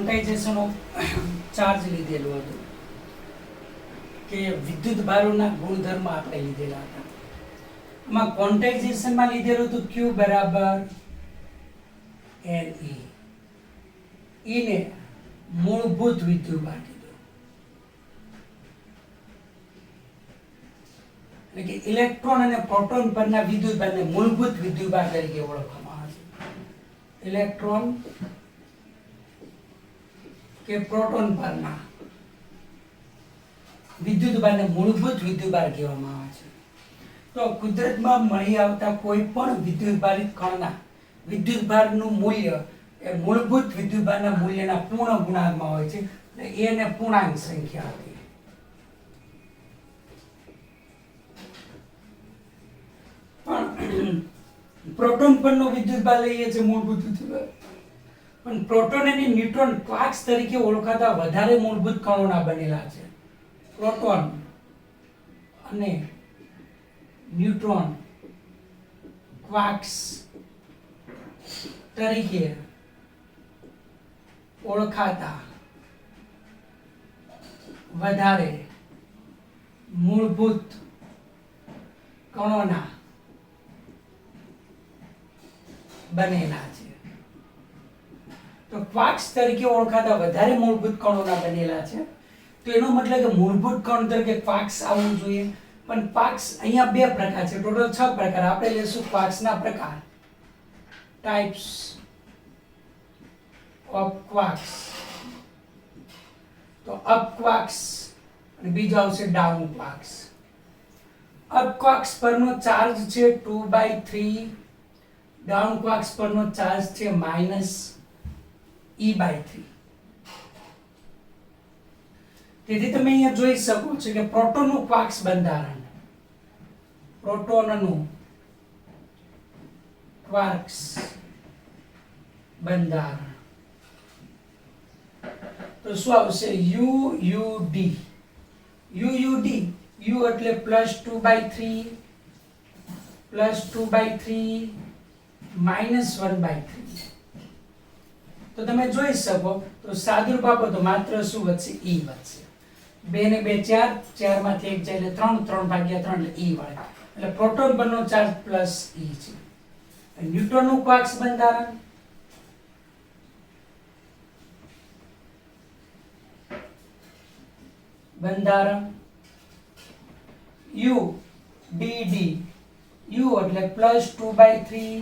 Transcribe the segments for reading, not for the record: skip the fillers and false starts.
Quantization of charge લીધેલું હતું કે વિદ્યુત ભારોના ગુણધર્મ આપણે લીધેલા હતા. એમાં ક્વોન્ટાઇઝેશનમાં લીધેલું હતું Q બરાબર Ne. ને મૂળભૂત વિદ્યુતભાર કીધો, એટલે કે ઇલેક્ટ્રોન અને પ્રોટોન પરના વિદ્યુતભારને મૂળભૂત વિદ્યુતભાર તરીકે ઓળખવામાં આવે છે. ઇલેક્ટ્રોન કે પ્રોટોન પરના વિદ્યુતભારને મૂળભૂત વિદ્યુતભાર કહેવામાં આવે છે. તો કુદરતમાં મળી આવતા કોઈ પણ વિદ્યુતભારિત કણના વિદ્યુતભારનું મૂલ્ય એ મૂળભૂત વિદ્યુતભારના મૂલ્યના પૂર્ણ ગુણાંકમાં હોય છે. એટલે એને પૂર્ણાંક સંખ્યા હતી. પણ પ્રોટોન પરનો વિદ્યુતભાર લઈએ છે મૂળભૂત વિદ્યુતભાર, પણ પ્રોટોન અને ન્યુટ્રોન ક્વાર્ક્સ તરીકે ઓળખાતા વધારે મૂળભૂત કણોના બનેલા છે. પ્રોટોન અને ન્યુટ્રોન ક્વાર્ક્સ તરીકે ઓળખાતા વધારે મૂળભૂત કણોના બનેલા છે. તો ક્વાર્ક્સ તરીકે ઓળખાતા વધારે મૂળભૂત કણોના બનેલા છે. તો એનો મતલબ કે મૂળભૂત કણ તરીકે ક્વાર્ક્સ આવવું જોઈએ. પણ ક્વાર્ક્સ અહીંયા બે પ્રકાર છે, ટોટલ 6 પ્રકાર. આપણે લેશું ક્વાર્ક્સના પ્રકાર, ટાઇપ્સ ઓફ ક્વાર્ક્સ. તો અપ ક્વાર્ક્સ અને બીજો આવશે ડાઉન ક્વાર્ક્સ. અપ ક્વાર્ક્સ પરનો ચાર્જ છે 2/3, ડાઉન ક્વાર્ક્સ પરનો ચાર્જ છે -e/3. તેથી તમે અહીંયા જોઈ શકો છો કે પ્રોટોનનું ક્વાર્ક્સ બંધારણ, પ્રોટોનનું ક્વાર્ક્સ બંધારણ તો શું આવશે? UUD. UUD, U એટલે +2/3, +2/3, -1/3. તો તમે જોઈ શકો તો સાદુરૂપ આપો તો માત્ર શું વધશે? E વધશે. 2 ને 2 4, 4 માંથી 1 જાય એટલે 3, 3/3 એટલે E વળે. એટલે પ્રોટોન પરનો ચાર્જ +E છે. ન્યુટ્રોનનું ક્વાર્ક્સ બંધારણ, UDD. U એટલે +2/3,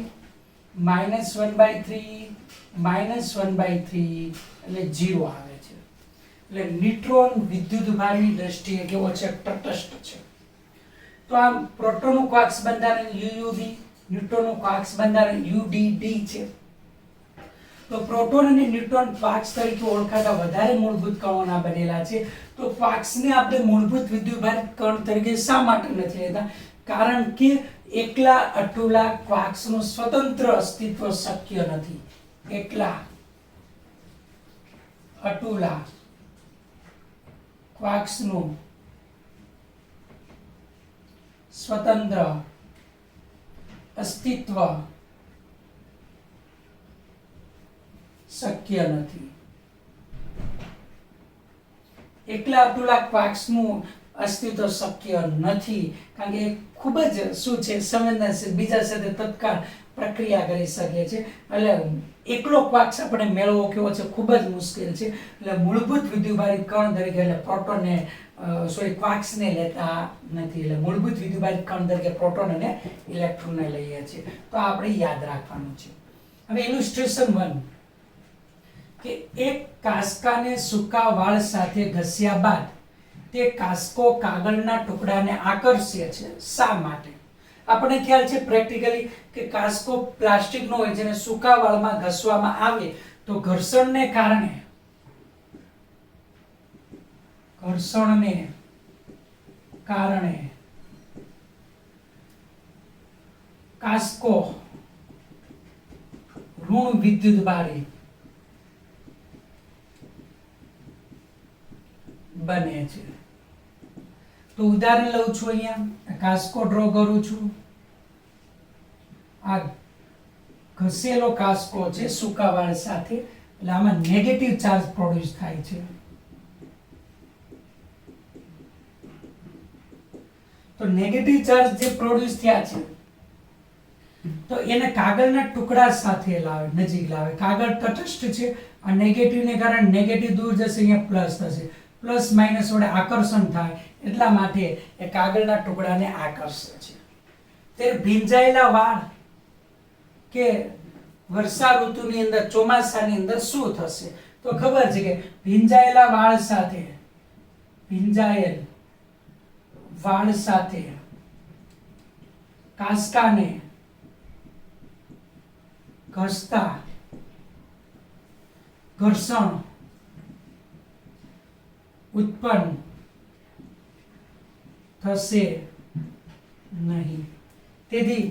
-1/3, -1/3 એટલે 0 આવે છે. એટલે ન્યુટ્રોન વિદ્યુતભારની દ્રષ્ટિએ કેવો છે? તટસ્થ છે. તો આમ પ્રોટોનનું ક્વાર્ક્સ બંધારણ UUD, ન્યુટ્રોનનું ક્વાર્ક્સ બંધારણ UDD છે. તો પ્રોટોન અને ન્યુટ્રોન ક્વાર્ક્સ તરીકે ઓળખાતા વધારે મૂળભૂત કણોના બનેલા છે. તો ક્વાર્ક્સને આપણે મૂળભૂત વિદ્યુતભારિત કણ તરીકે શા માટે નથી લેતા? કારણ કે એકલા અટુલા ક્વાર્ક્સનું સ્વતંત્ર અસ્તિત્વ શક્ય નથી. એકલા અટુલા ક્વાર્ક્સનું સ્વતંત્ર અસ્તિત્વ શક્ય નથી. એકલા અટુલા ક્વાર્ક્સનું અસ્તિત્વ શક્ય નથી કારણ કે ખૂબ જ શું છે? સંવેદનશીલ, બીજા સાથે તત્કાળ પ્રક્રિયા કરી શકે છે. એટલે એકલો ક્વાર્ક્સ આપણે મેળવવો કેવો છે? ખૂબ જ મુશ્કેલ છે. એટલે મૂળભૂત વિદ્યુતભારિત કણ તરીકે એટલે પ્રોટોનને ક્વાર્ક્સને લેતા નથી. એટલે મૂળભૂત વિદ્યુતભારિત કણ તરીકે પ્રોટોન અને ઇલેક્ટ્રોનને લઈએ છીએ. તો આપણે યાદ રાખવાનું છે. હવે ઇલુસ્ટ્રેશન 1 કે એક કાંસકાને સૂકા વાળ સાથે ઘસ્યા બાદ તે કાંસકો કાગળના ટુકડાને આકર્ષે છે. શા માટે? આપણે ખ્યાલ છે પ્રેક્ટિકલી કે કાંસકો પ્લાસ્ટિકનો હોય જેને સૂકા વાળમાં ઘસવામાં આવે તો ઘર્ષણને કારણે કાંસકો ઋણ વિદ્યુતભારી બને છે. તો ઉદાહરણ લઉં છું, અહીંયા કાંસકો ડ્રો કરું છું. આ ઘસેલો કાંસકો છે સૂકા વાળ સાથે એટલે આમાં નેગેટિવ ચાર્જ પ્રોડ્યુસ થાય છે. તો નેગેટિવ ચાર્જ જે પ્રોડ્યુસ થયા છે તો એને કાગળના ટુકડા સાથે લાવે, નજીક લાવે. કાગળ તટસ્થ છે, આ નેગેટિવને કારણે નેગેટિવ દૂર જશે, અહીંયા પ્લસ થશે. પ્લસ માઇનસ વડે આકર્ષણ થાય, એટલા માટે એ કાગળના ટુકડાને આકર્ષે છે. તે ભીંજાયેલા વાળ કે વર્ષા ઋતુની અંદર, ચોમાસાની અંદર શું થશે? તો ખબર છે કે ભીંજાયેલા વાળ સાથે, ભીંજાયેલ વાળ સાથે કાંસકાને ઘસતા ઘર્ષણ ઉત્પન્ન થશે નહીં. તેથી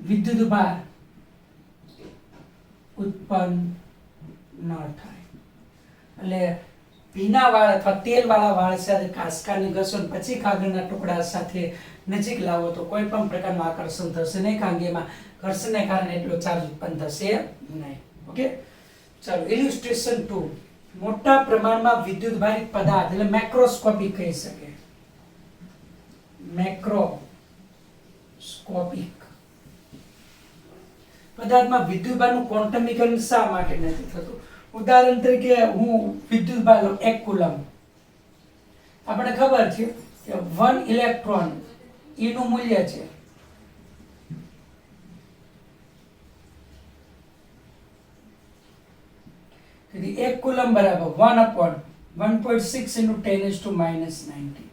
વિદ્યુતભાર ઉત્પન્ન ન થાય. એટલે ભીના વાળ અથવા તેલવાળા વાળ સાથે કાંસકાને ઘસો પછી કાગળના ટુકડા સાથે નજીક લાવો તો કોઈ પણ પ્રકારનું આકર્ષણ થશે નહીં, કારણ કે એમાં ઘર્ષણને કારણે એટલો ચાર્જ ઉત્પન્ન થશે નહીં. ઓકે, ચાલો ઇલ્યુસ્ટ્રેશન 2. મોટા પ્રમાણમાં વિદ્યુતભારિત પદાર્થ એટલે મેક્રોસ્કોપિક કહી શકે. મેક્રોસ્કોપિક પદાર્થમાં વિદ્યુતભારનું ક્વોન્ટમીકરણ શા માટે નથી થતું? ઉદાહરણ તરીકે હું વિદ્યુતભાર 1 કુલમ, આપણે ખબર છે કે 1 ઇલેક્ટ્રોન નું મૂલ્ય છે તેથી 1 કુલમ બરાબર 1/1.6 × 10⁻⁻90.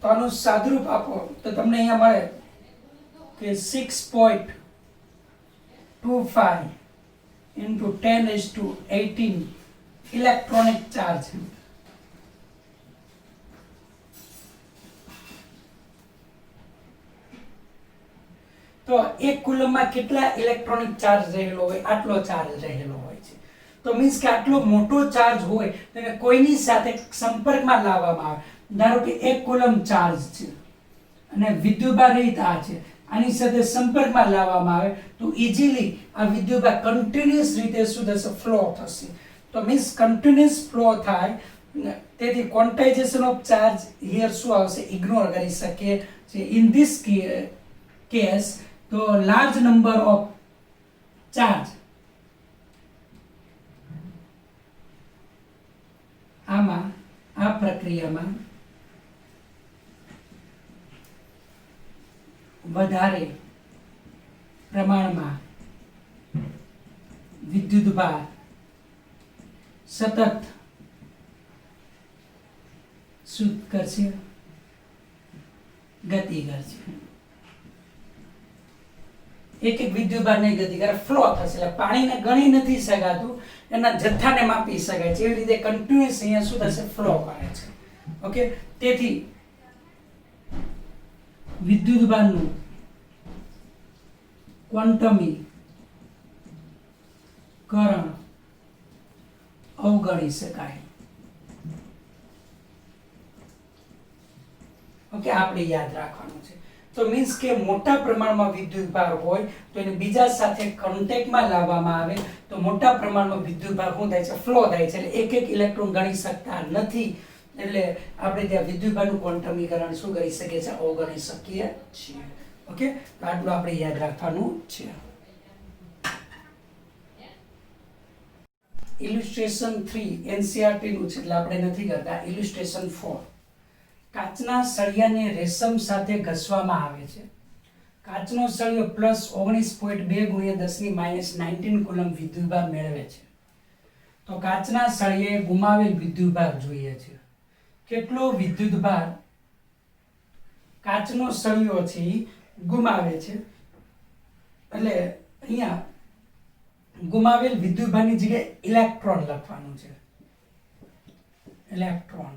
તો આનું સાદુરૂપ આપો તો તમને અહીંયા મળે કે 6.25 × 10⁻18 ઇલેક્ટ્રોનિક ચાર્જ. તો 1 કુલમમાં કેટલા ઇલેક્ટ્રોનિક ચાર્જ રહેલો હોય? આટલો ચાર્જ રહેલો હોય છે. તો મીન્સ કે આટલો મોટો ચાર્જ હોય તેને કોઈની સાથે સંપર્કમાં લાવવામાં આવે. ધારો કે 1 કુલમ ચાર્જ છે અને વિદ્યુતભાર રહિત આ છે, આની સાથે સંપર્કમાં લાવવામાં આવે તો ઇઝીલી આ વિદ્યુતભાર કન્ટિન્યુઅસ રીતે શું થશે? ફ્લો થશે. તો મીન્સ કન્ટિન્યુઅસ ફ્લો થાય, તેથી ક્વોન્ટાઇઝેશન ઓફ ચાર્જ હિયર શું આવશે? ઇગ્નોર કરી શકીએ છે. ઇન ધીસ કેસ તો લાર્જ નંબર ઓફ ચાર્જ આમાં આ પ્રક્રિયામાં વધારે પ્રમાણમાં વિદ્યુતભાર સતત શું કરશે? ગતિ કરશે. એક વિદ્યુતભાર નહીં ગતિ કરે, ફ્લો થશે. એટલે પાણીને ગણી નથી શકાતું, એના જથ્થાને માપી શકાય છે. એવી રીતે કન્ટિન્યુઅસ અહીંયા શું થશે? ફ્લો કરે છે. ઓકે, તેથી વિદ્યુતભારનું ક્વોન્ટમીકરણ અવગણી શકાય. ઓકે, આપણે યાદ રાખવાનું છે. તો મીન્સ કે મોટા પ્રમાણમાં વિદ્યુતભાર હોય તો એને બીજા સાથે કોન્ટેક્ટમાં લાવવામાં આવે તો મોટા પ્રમાણમાં વિદ્યુતભાર શું થાય છે? ફ્લો થાય છે. એટલે એક એક ઇલેક્ટ્રોન ગણી શકતા નથી, એટલે આપણે ત્યાં વિદ્યુતભારનું ક્વોન્ટમીકરણ શું કરી શકીએ છીએ? અવગણી શકીએ છીએ. ઓકે, તો આટલું આપણે યાદ રાખવાનું છે. ઇલ્યુસ્ટ્રેશન 3 એનસીઈઆરટી નું છે એટલે આપણે નથી કરતા. ઇલ્યુસ્ટ્રેશન 4. કાચના સળિયાને રેશમ સાથે ઘસવામાં આવે છે. કાચનો સળિયો +19.2 × 10⁻⁻19 કુલમ વિદ્યુતભાર મેળવે છે. તો કાચના સળિયાએ ગુમાવેલ વિદ્યુતભાર જોઈએ છે. કેટલો વિદ્યુતભાર કાચનો સળિયો છે ગુમાવે છે? એટલે અહીંયા ગુમાવેલ વિદ્યુતભારની જગ્યાએ ઇલેક્ટ્રોન લખવાનું છે. ઇલેક્ટ્રોન,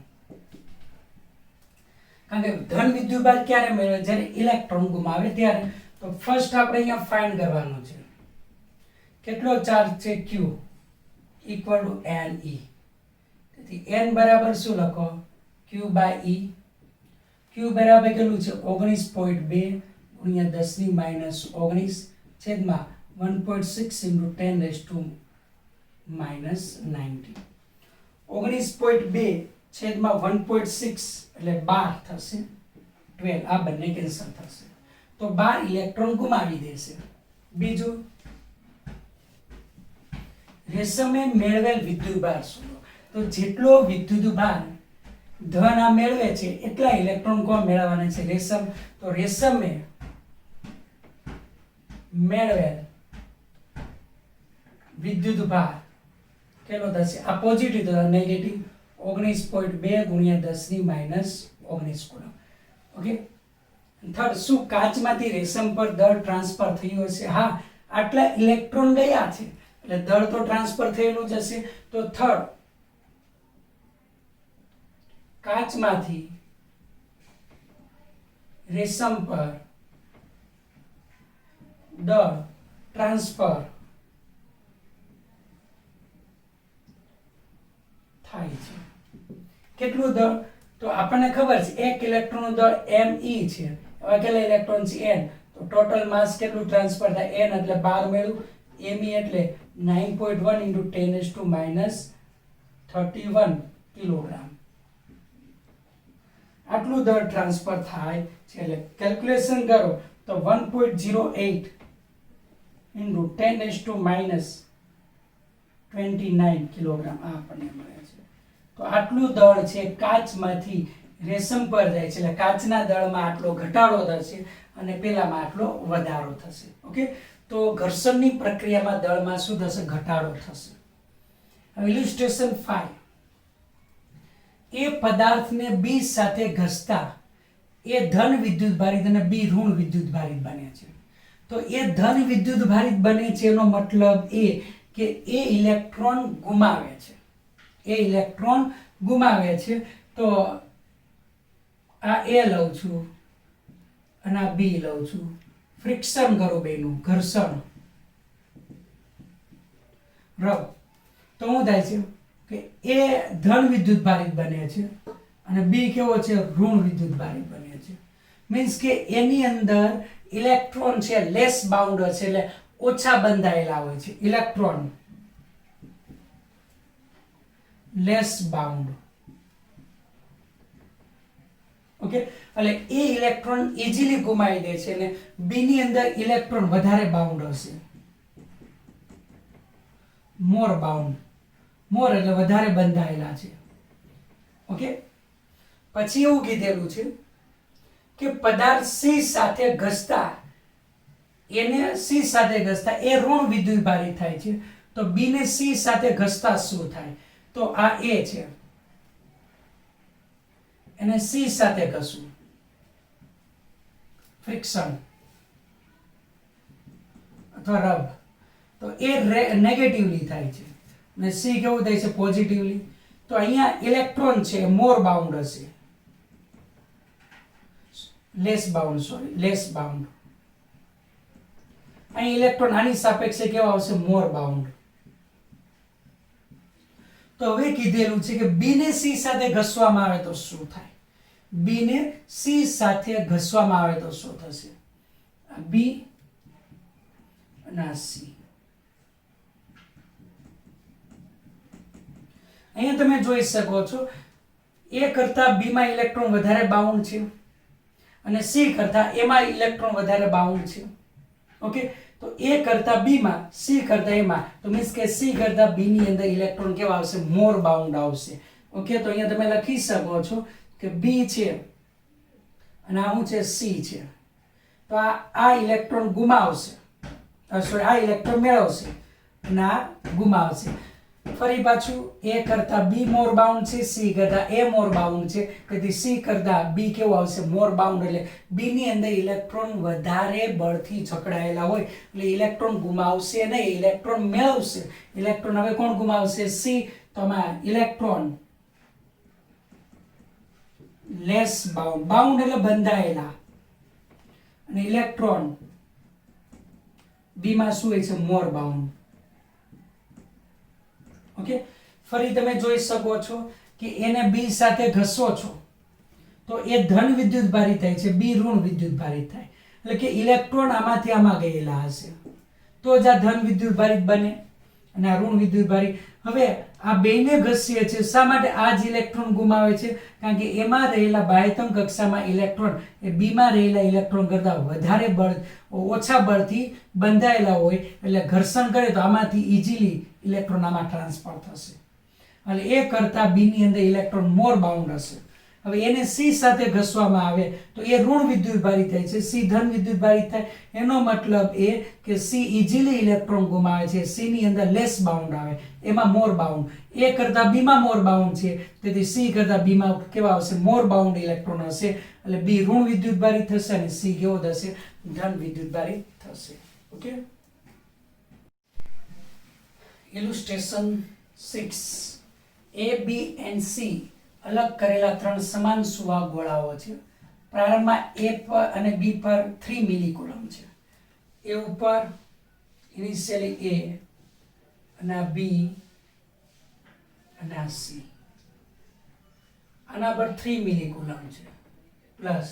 કારણ કે ધન વિદ્યુતભાર ક્યારે મેળવે? જ્યારે ઇલેક્ટ્રોન ગુમાવે ત્યારે. તો ફર્સ્ટ આપણે અહીંયા ફાઇન્ડ કરવાનું છે કેટલો ચાર્જ છે? Q = Ne. તેથી n બરાબર શું લખો? Q/E. Q બરાબર કેટલું છે? 19.2 × 10⁻⁻19 છેદમાં 1.6 into 10 raised to minus 90. 19.2 છેદમાં 1.6 એટલે 12 થશે, 12 આ બંને કેન્સલ થશે, તો 12 ઇલેક્ટ્રોન ગુમાવી દેશે. બીજું, રેશમે મેળવેલ વિદ્યુતભાર શોધો. તો જેટલો વિદ્યુતભાર ધન આ મેળવે છે એટલા ઇલેક્ટ્રોન કોણ મેળવવાના છે? રેશમ. તો રેશમે મેળવેલ વિદ્યુતભાર કેટલો થશે? આ પોઝિટિવ તો નેગેટિવ 19.2 ગુણ્યા 10 ની માઈનસ 19 કુલમ. ઓકે. થર્ડ, શું કાચમાંથી રેશમ પર દળ ટ્રાન્સફર થયું હશે? હા, આટલા ઇલેક્ટ્રોન ગયા છે એટલે દળ તો ટ્રાન્સફર થયેલું જ હશે. તો થર્ડ, કાચમાંથી રેશમ પર દળ ટ્રાન્સફર થાય છે. કેટલું દળ? તો આપણને ખબર છે 1 ઇલેક્ટ્રોનનું દળ me છે. હવે કેટલા ઇલેક્ટ્રોન છે? n. તો ટોટલ માસ કેટલું ટ્રાન્સફર થાય? n એટલે 12 મેળવું, me એટલે 9.1 into 10 raised to minus 31 kilogram. આટલું દળ ટ્રાન્સફર થાય છે. એટલે કેલ્ક્યુલેશન કરો તો 1.08 into 10 raised to minus 29 kilogram આ આપણને મળે છે. તો આટલું દળ છે કાચમાંથી રેશમ પર જાય છે, એટલે કાચના દળમાં આટલો ઘટાડો થશે અને પેલામાં આટલો વધારો થશે. ઓકે. તો ઘર્ષણની પ્રક્રિયામાં દળમાં શું થશે? ઘટાડો થશે. હવે ઇલ્યુસ્ટ્રેશન 5, એ પદાર્થને બી સાથે ઘસતા એ ધન વિદ્યુતભારિત અને બી ઋણ વિદ્યુતભારિત બને છે. તો એ ધન વિદ્યુતભારિત બને છે એનો મતલબ એ કે એ ઇલેક્ટ્રોન ગુમાવે છે. એ ઇલેક્ટ્રોન ગુમાવે છે. તો આ એ લઉં છું અને આ બી લઉં છું, ફ્રિક્શન કરો બેનું, ઘર્ષણ, રબ. તો શું થાય છે કે એ ધન વિદ્યુતભારિત બને છે અને બી કેવો છે? ઋણ વિદ્યુતભારિત બને છે. મીન્સ કે એની અંદર ઇલેક્ટ્રોન છે લેસ બાઉન્ડ છે, એટલે ઓછા બંધાયેલા હોય છે. Electron less bound. ઓકે. એટલે એ ઇલેક્ટ્રોન ઈઝીલી ગુમાવી દે છે અને બી ની અંદર ઇલેક્ટ્રોન વધારે બાઉન્ડ હશે, મોર બાઉન્ડ. મોર એટલે વધારે બંધાયેલા છે. ઓકે. પછી એવું કીધેલું છે કે પદાર્થ સી સાથે ઘસતા એને સી સાથે ઘસતા એ ઋણ વિદ્યુતભારિત થાય છે. તો બી ને સી સાથે ઘસતા શું થાય? તો આ એ છે, એને સી સાથે ઘસવું, ફ્રિક્શન અથવા રબ. તો એ નેગેટિવલી થાય છે અને સી કેવું થાય છે? પોઝિટિવલી. તો અહીંયા ઇલેક્ટ્રોન છે મોર બાઉન્ડ હશે, less bound, sorry less bound. અહીં ઇલેક્ટ્રોન આની સાપેક્ષે કેવા આવશે? More bound. તો હવે કીધેલું છે કે બી ને સી સાથે ઘસવામાં આવે તો શું થાય? બી ને સી સાથે ઘસવામાં આવે તો શું થશે? બી અને સી. અહીંયા તમે જોઈ શકો છો એ કરતા બી માં ઇલેક્ટ્રોન વધારે બાઉન્ડ છે અને સી કરતા એમાં ઇલેક્ટ્રોન વધારે બાઉન્ડ છે. ઓકે. તો એ કરતા બી માં, સી કરતા એમાં, તો મીન્સ કે સી કરતા બી ની અંદર ઇલેક્ટ્રોન કેવા આવશે? મોર બાઉન્ડ આવશે. ઓકે. તો અહીંયા તમે લખી શકો છો કે બી છે અને આ શું છે? સી છે. તો આ ઇલેક્ટ્રોન ગુમાવશે, સોરી આ ઇલેક્ટ્રોન મેળવશે અને આ ગુમાવશે. ફરી પાછું એ કરતા બી મોર બાઉન્ડ છે, સી કરતા એ મોર બાઉન્ડ છે, તેથી સી કરતા બી કેવું આવશે? More bound. એટલે બી ની અંદર ઇલેક્ટ્રોન વધારે બળથી જકડાયેલા હોય એટલે ઇલેક્ટ્રોન ગુમાવશે નહીં, ઇલેક્ટ્રોન મેળવશે. ઇલેક્ટ્રોન હવે કોણ ગુમાવશે? સી. તો આમાં ઇલેક્ટ્રોન લેસ બાઉન્ડ, બાઉન્ડ એટલે બંધાયેલા, અને ઇલેક્ટ્રોન બી માં શું હોય છે? More bound. ઓકે. ફરી તમે જોઈ શકો છો કે એને બી સાથે ઘસો છો તો એ ધન વિદ્યુતભારિત થાય છે, બી ઋણ વિદ્યુતભારિત થાય. એટલે કે ઇલેક્ટ્રોન આમાંથી આમાં ગયેલા હશે. તો જ આ ધન વિદ્યુતભારિત બને અને આ ઋણ વિદ્યુતભારિત. હવે આ બેને ઘસીએ છે, શા માટે? આ જ ઇલેક્ટ્રોન ગુમાવે છે કારણ કે એમાં રહેલા બાહ્યતમ કક્ષામાં ઇલેક્ટ્રોન એ બીમાં રહેલા ઇલેક્ટ્રોન કરતાં વધારે બળ, ઓછા બળથી બંધાયેલા હોય, એટલે ઘર્ષણ કરે તો આમાંથી ઇઝીલી ઇલેક્ટ્રોન આમાં ટ્રાન્સફર થશે અને એ કરતાં બીની અંદર ઇલેક્ટ્રોન મોર બાઉન્ડ હશે. હવે એને સી સાથે ઘસવામાં આવે તો એ ઋણ વિદ્યુતભારિત થાય છે, સી ધન વિદ્યુતભારિત થાય. એનો મતલબ એ કે સી ઇઝીલી ઇલેક્ટ્રોન ગુમાવે છે, સી ની અંદર લેસ બાઉન્ડ આવે, એમાં મોર બાઉન્ડ. એ કરતાં બીમાં મોર બાઉન્ડ છે, તેથી સી કરતાં બીમાં કેવા આવશે? મોર બાઉન્ડ ઇલેક્ટ્રોન હશે, એટલે બી ઋણ વિદ્યુતભારિત થશે અને સી કેવો થશે? ધન વિદ્યુતભારિત થશે. Okay, ઇલુસ્ટ્રેશન 6. A, B and C અલગ કરેલા 3 સમાન સુવાહક ગોળાઓ છે. પ્રારંભમાં A પર અને B પર 3 મિલીકુલમ છે. A ઉપર ઇનિશિયલી A અને આ B અને આ C. આના પર 3 મિલીકુલમ છે પ્લસ,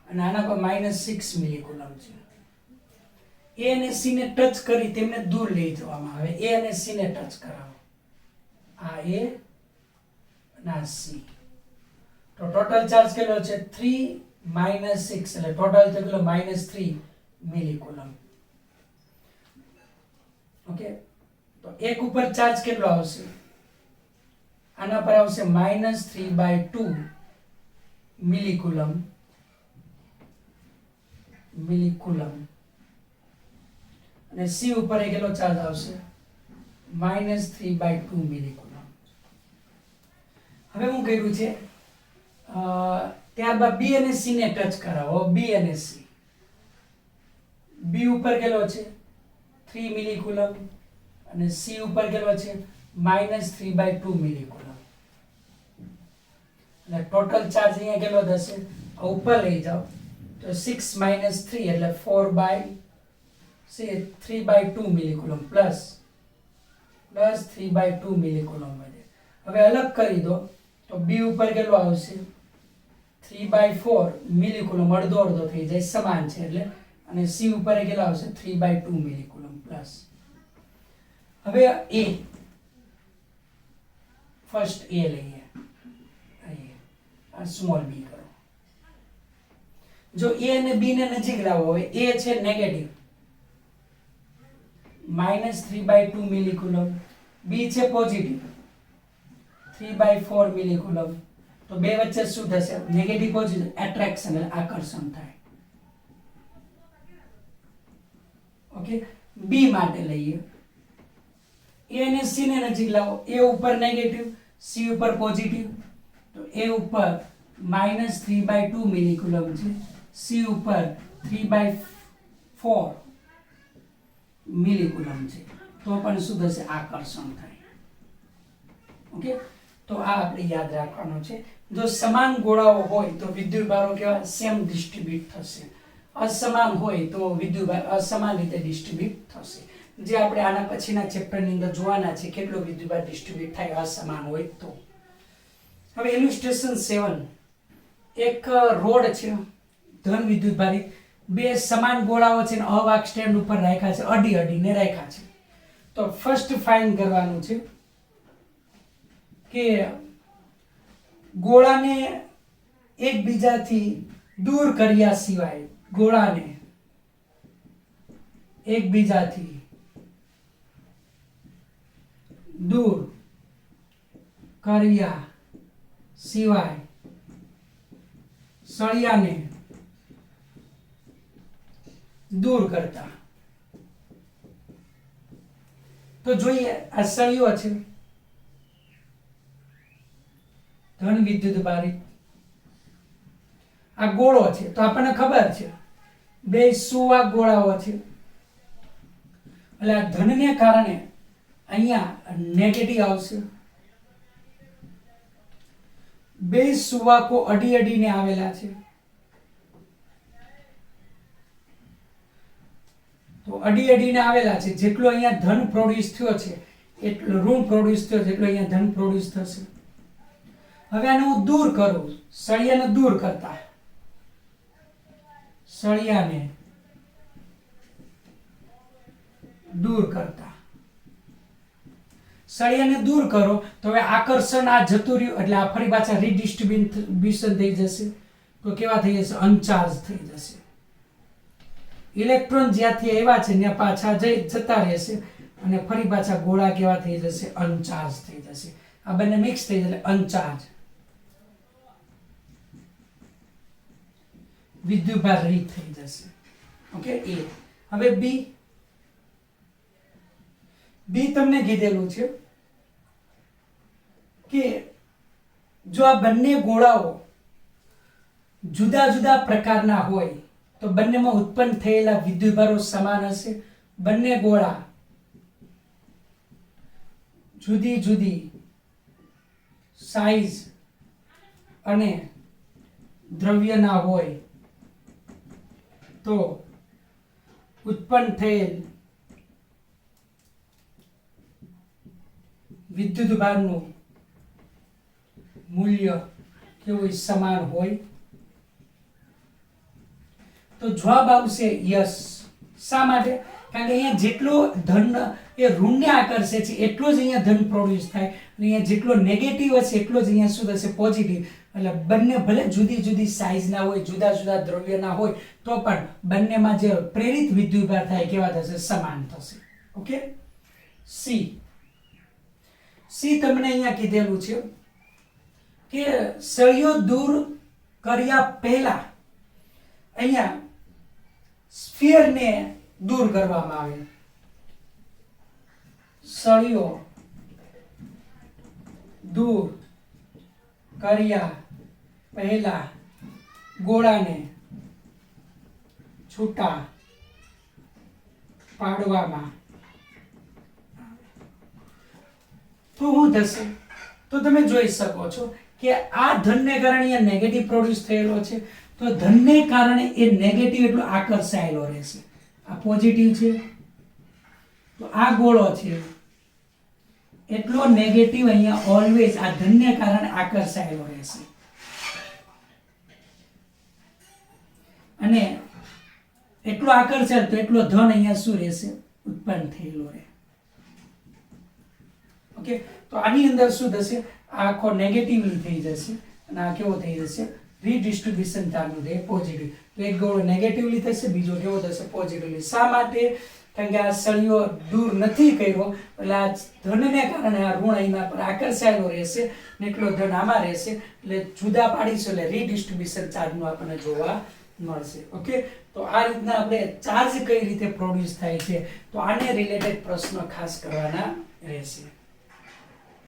અને આના પર -6 મિલીકુલમ છે. A અને C ને ટચ કરી તેમને દૂર લઈ જવામાં આવે. A અને C ને ટચ કરાવો, આ A અને આ C. તો ટોટલ ચાર્જ કેટલો છે? 3 - 6, એટલે ટોટલ થઈ ગયો -3 મિલીકુલમ. ઓકે, તો એક ઉપર ચાર્જ કેટલો આવશે? આના પર આવશે -3/2 મિલીકુલમ. અને C ઉપર એ કેટલો ચાર્જ આવશે? -3/2 મિલીકુલમ. હવે હું કર્યું છે, ત્યારબાદ B અને C ને ટચ કરાવો. B અને C. B ઉપર કેટલો છે? 3 મિલીકુલમ અને C ઉપર કેટલો છે? -3/2 મિલીકુલમ. અને ટોટલ ચાર્જ અહીંયા કેટલો થશે? ઉપર લઈ જાઓ તો 6 - 3 એટલે 3/2 મિલીકુલમ પ્લસ 3/2 મિલીકુલમ વધે. હવે અલગ કરી દો તો B ઉપર કેટલો આવશે? 3/4 મિલીકુલમ, અડધો અડધો થઈ જાય, સમાન છે એટલે. અને C ઉપર કેટલો આવશે? 3/2 મિલીકુલમ પ્લસ. હવે A, ફર્સ્ટ A લઈએ, આ સ્મોલ b કરો. જો A અને B ને નજીક લાવવો હોય, A છે નેગેટિવ -3/2 મિલીકુલમ, B છે પોઝિટિવ 3/4 મિલીકુલમ, તો બે વચ્ચે શું થશે? નેગેટિવ પોઝિટિવ એટ્રેક્શન, એટલે આકર્ષણ થાય. ઓકે, B માટે લઈએ. A અને C ને નજીક લાવો. A ઉપર નેગેટિવ, C ઉપર પોઝિટિવ, તો A ઉપર -3/2 મિલીકુલમ છે, C ઉપર 3/4 મિલીકુલમ છે, તો પણ શું થશે? આકર્ષણ થાય. ઓકે, તો આ આપણે યાદ રાખવાનું છે. જો સમાન ગોળાઓ હોય તો વિદ્યુતભારો કેવા? સેમ ડિસ્ટ્રીબ્યુટ થશે. અસમાન હોય તો વિદ્યુતભાર અસમાન રીતે ડિસ્ટ્રીબ્યુટ થશે. જે આપણે આના પછીના ચેપ્ટરની અંદર જોવાના છે, કેટલો વિદ્યુતભાર ડિસ્ટ્રીબ્યુટ થાય અસમાન હોય તો. હવે ઇલ્યુસ્ટ્રેશન 7. એક રોડ છે ધન વિદ્યુતભારિત, બે સમાન ગોળાઓ છે ને અવાહક સ્ટેન્ડ ઉપર રાખ્યા છે, અડી અડીને રાખ્યા છે. તો ફર્સ્ટ ફાઇન્ડ કરવાનું છે કે ગોળાને એકબીજાથી દૂર કર્યા સિવાય, ગોળાને એકબીજાથી દૂર કર્યા સિવાય સળિયાને દૂર કરતા. તો જોઈએ, આ સળિયો છે ધન વિદ્યુતભારિત, આ ગોળો છે, તો આપણને ખબર છે બે સુવાહક ગોળાઓ છે, એટલે આ ધનને કારણે અહીંયા નેગેટિવ આવશે. બે સુવાહકો અડી અડીને આવેલા છે, તો અડી અડીને આવેલા છે, જેટલો અહીંયા ધન પ્રોડ્યુસ થયો છે એટલો ઋણ પ્રોડ્યુસ થયો છે, એટલો અહીંયા ધન પ્રોડ્યુસ થશે. હવે આને હું દૂર કરું, સળિયાને દૂર કરતા, સળિયાને દૂર કરતા. સળિયાને દૂર કરો તો હવે આકર્ષણ આ જતું રહ્યું એટલે આ ફરી પાછા રીડિસ્ટ્રીબ્યુશન થઈ જશે, તો કેવા થઈ જશે? અનચાર્જ થઈ જશે. ઇલેક્ટ્રોન જ્યાંથી આવ્યા છે ત્યાં પાછા જતા રહેશે અને ફરી પાછા ગોળા કેવા થઈ જશે? અનચાર્જ થઈ જશે. આ બંને મિક્સ થઈ જશે અનચાર્જ. વિદ્યુતભાર રહિત થઈ જશે. ઓકે, એ. હવે બી તમને કીધેલું છે કે જો આ બંને ગોળાઓ જુદા જુદા પ્રકારના હોય તો બંનેમાં ઉત્પન્ન થયેલા વિદ્યુતભારો સમાન હશે. બંને ગોળા જુદી જુદી સાઇઝ અને દ્રવ્યના હોય તો ઉત્પન્ન થયેલ વિદ્યુતભારનું મૂલ્ય કેવું? સમાન હોય. તો જવાબ આવશે યસ. શા માટે? કારણ કે અહીંયા જેટલો ધન એ ઋણને આકર્ષે છે એટલો જ અહીંયા ધન પ્રોડ્યુસ થાય, અને અહીંયા જેટલો નેગેટિવ હશે એટલો જ અહીંયા શું થશે? પોઝિટિવ. એટલે બંને ભલે જુદી જુદી સાઇઝના હોય, જુદા જુદા દ્રવ્યના હોય, તો પણ બંનેમાં જે પ્રેરિત વિદ્યુતભાર થાય કેવા થશે? સમાન થશે. ઓકે. સી તમને અહીંયા કીધેલું છે કે સળિયો દૂર કર્યા પહેલા અહીંયા સ્ફિયરને દૂર કરવામાં આવે. સળિયો દૂર કર્યા પહેલા ગોળાને છૂટા પાડવામાં તો શું થશે? તો તમે જોઈ શકો છો કે આ ધનને કારણે અહીંયા નેગેટિવ પ્રોડ્યુસ થયેલો છે, તો ધનને કારણે એ નેગેટિવ એટલો આકર્ષાયેલો રહેશે. આ પોઝિટિવ છે તો આ ગોળો છે એટલો નેગેટિવ અહીંયા ઓલવેઝ આ ધનને કારણે આકર્ષાયેલો રહેશે, અને એટલો આકર્ષાય તો એટલો ધન અહીંયા શું રહેશે? ઉત્પન્ન થયેલો રહે. ઓકે. તો આની અંદર શું થશે? આ આખો નેગેટિવલી થઈ જશે અને આ કેવો થઈ જશે? રીડિસ્ટ્રીબ્યુશન ચાલુ રહે પોઝિટિવ. તો એક ગોળો નેગેટિવલી થશે, બીજો કેવો થશે? પોઝિટિવલી. શા માટે? કારણ કે આ સળિયો દૂર નથી કર્યો એટલે આ ધનને કારણે આ ઋણ એના પર આકર્ષાયેલો રહેશે ને એટલો ધન આમાં રહેશે, એટલે જુદા પાડીશું એટલે રીડિસ્ટ્રીબ્યુશન ચાર્જનું આપણને જોવા મળશે. ઓકે. તો આ રીતના આપણે ચાર્જ કઈ રીતે પ્રોડ્યુસ થાય છે તો આને રિલેટેડ પ્રશ્નો ખાસ કરવાના રહેશે.